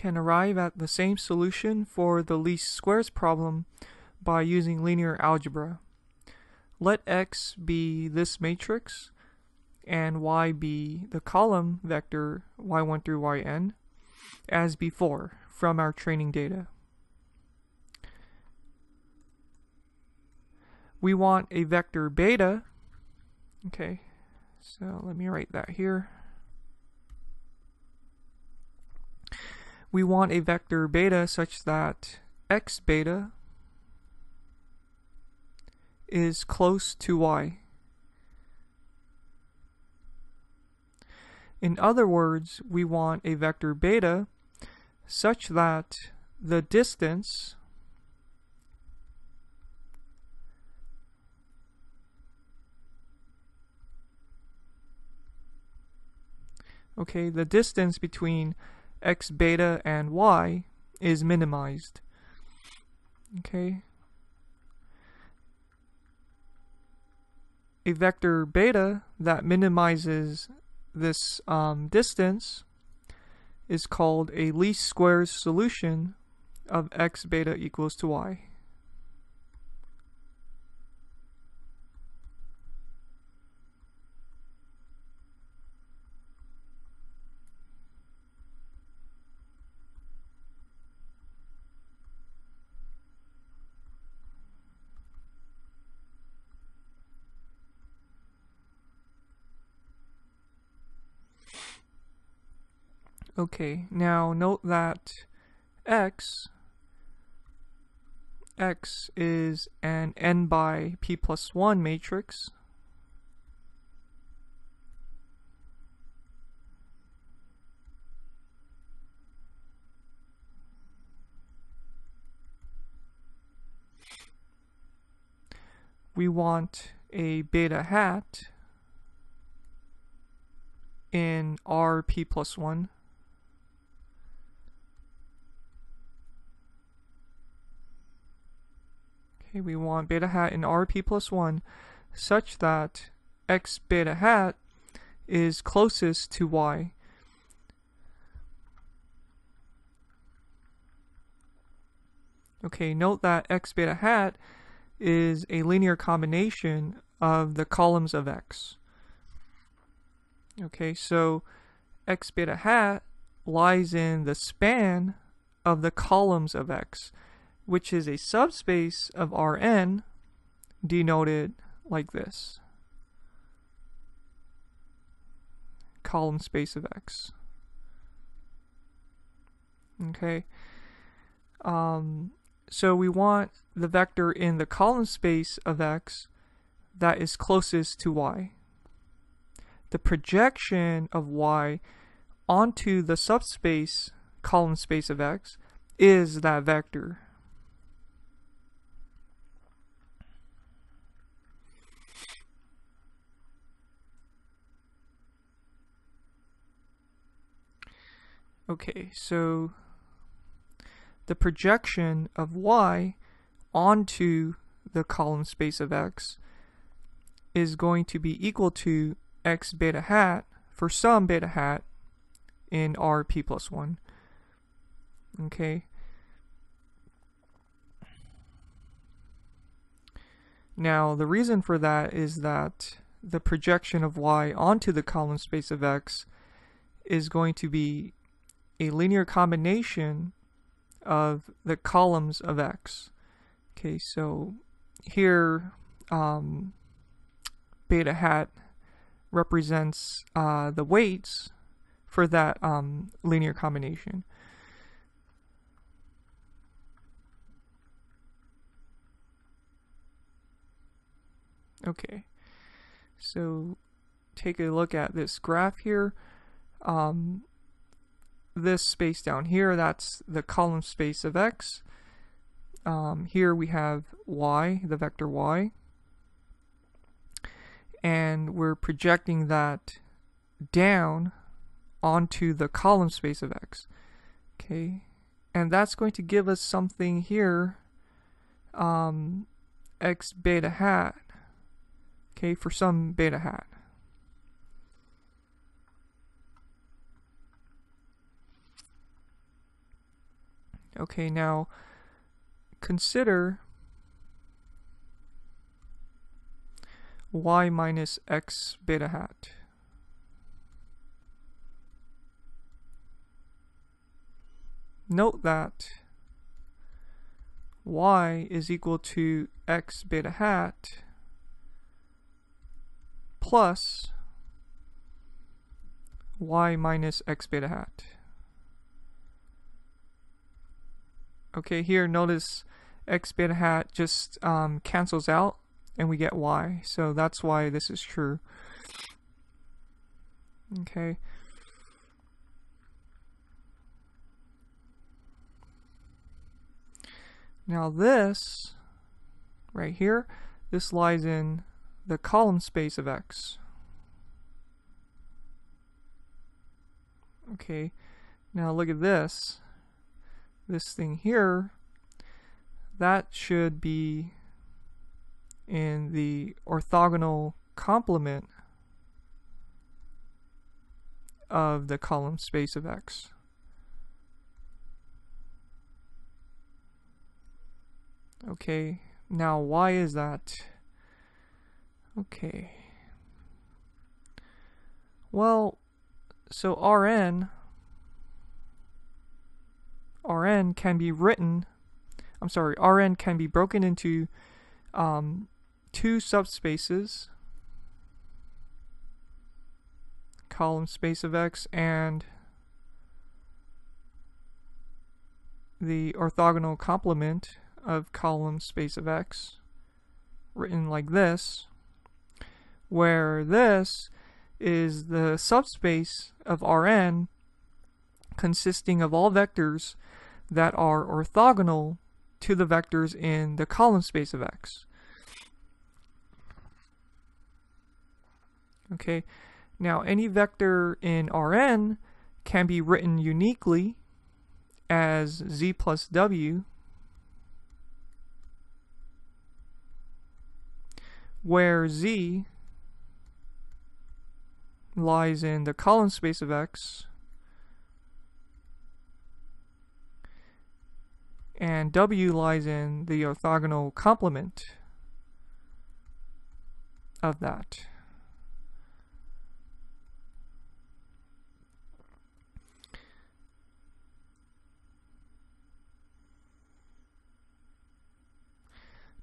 can arrive at the same solution for the least squares problem by using linear algebra. Let X be this matrix and Y be the column vector y1 through yn as before from our training data. We want a vector beta. Okay, so let me write that here. We want a vector beta such that x beta is close to y. In other words, we want a vector beta such that the distance the distance between x beta and y is minimized. Okay. A vector beta that minimizes this distance is called a least squares solution of x beta equals to y. Okay, now note that x is an n by p plus 1 matrix. We want a beta hat in R p plus 1. Okay, we want beta hat in R p plus 1 such that x beta hat is closest to y. Okay, note that x beta hat is a linear combination of the columns of x. Okay, so x beta hat lies in the span of the columns of x, which is a subspace of Rn denoted like this. Column space of x. Okay. So we want the vector in the column space of x that is closest to y. The projection of y onto the subspace column space of x is that vector. Okay, so the projection of y onto the column space of x is going to be equal to x beta hat for some beta hat in R p plus 1. Okay. Now, the reason for that is that the projection of y onto the column space of x is going to be a linear combination of the columns of x. Okay, so here beta hat represents the weights for that linear combination. Okay, so take a look at this graph here. This space down here, that's the column space of x. Here we have y, the vector y, and we're projecting that down onto the column space of x. Okay, and that's going to give us something here, x beta hat, okay, for some beta hat. Okay, now consider y minus x beta hat. Note that y is equal to x beta hat plus y minus x beta hat. Okay, here notice x beta hat just cancels out and we get y, so that's why this is true. Okay. Now this right here, this lies in the column space of X. Okay, now look at this. This thing here, that should be in the orthogonal complement of the column space of X. Okay, now why is that? Okay. Well, so Rn can be written, Rn can be broken into two subspaces, column space of X and the orthogonal complement of column space of X, written like this, where this is the subspace of Rn consisting of all vectors that are orthogonal to the vectors in the column space of X. Okay, now any vector in Rn can be written uniquely as z plus w, where z lies in the column space of X and w lies in the orthogonal complement of that.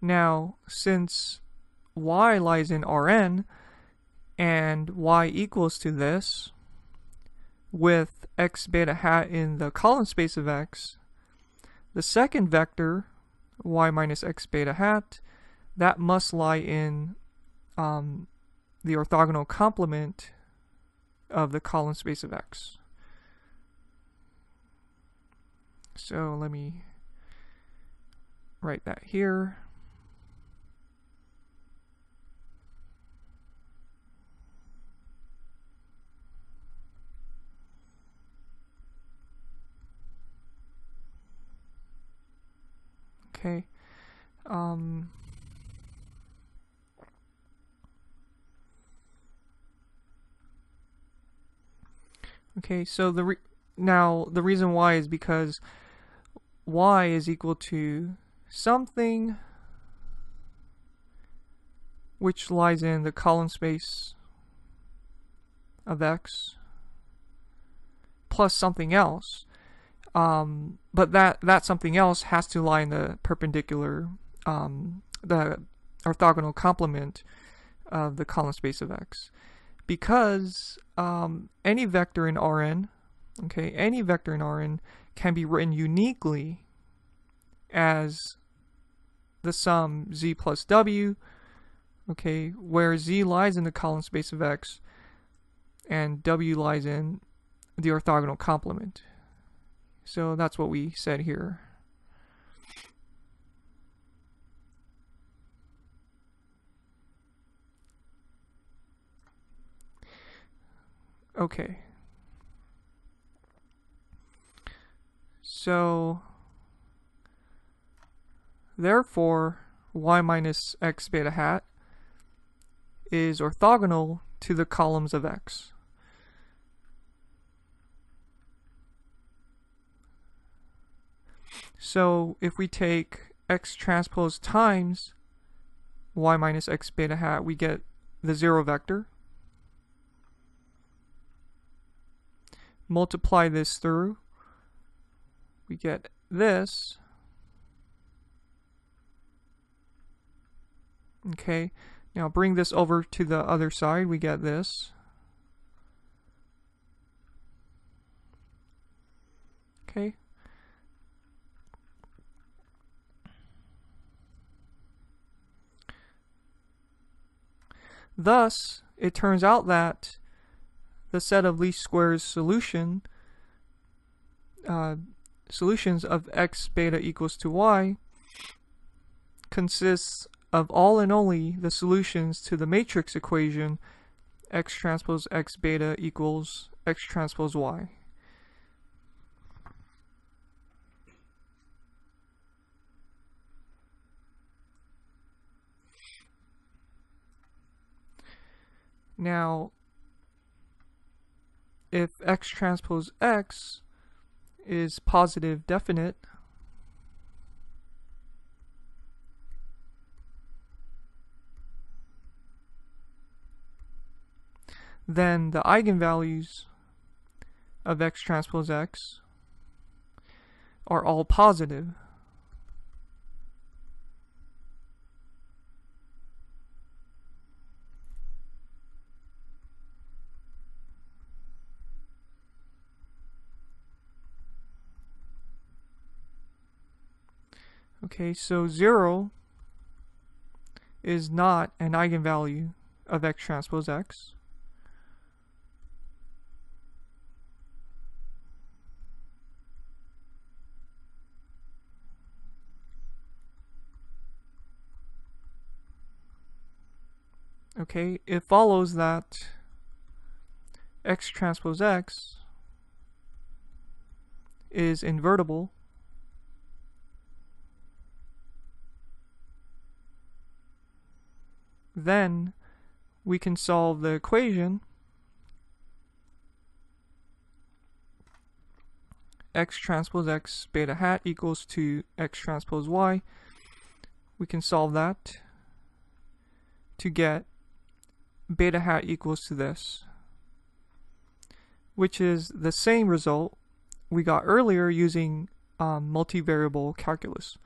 Now, since y lies in Rn and y equals to this with x beta hat in the column space of X, the second vector, y minus x beta hat, that must lie in the orthogonal complement of the column space of X. So let me write that here. Okay. Okay, so the reason why is because y is equal to something which lies in the column space of X plus something else. But that something else has to lie in the perpendicular, the orthogonal complement of the column space of X. Because any vector in Rn, okay, any vector in Rn can be written uniquely as the sum z plus w, okay, where z lies in the column space of X and w lies in the orthogonal complement. So that's what we said here. Okay. So therefore, y minus x beta hat is orthogonal to the columns of X. So if we take x transpose times y minus x beta hat, we get the 0 vector. Multiply this through, we get this. Okay, now bring this over to the other side, we get this. Okay. Thus, it turns out that the set of least squares solutions of x beta equals to y consists of all and only the solutions to the matrix equation x transpose x beta equals x transpose y. Now, if x transpose x is positive definite, then the eigenvalues of x transpose x are all positive. Okay, so 0 is not an eigenvalue of x transpose x. Okay, it follows that x transpose x is invertible. Then we can solve the equation x transpose x beta hat equals to x transpose y. We can solve that to get beta hat equals to this, which is the same result we got earlier using multivariable calculus.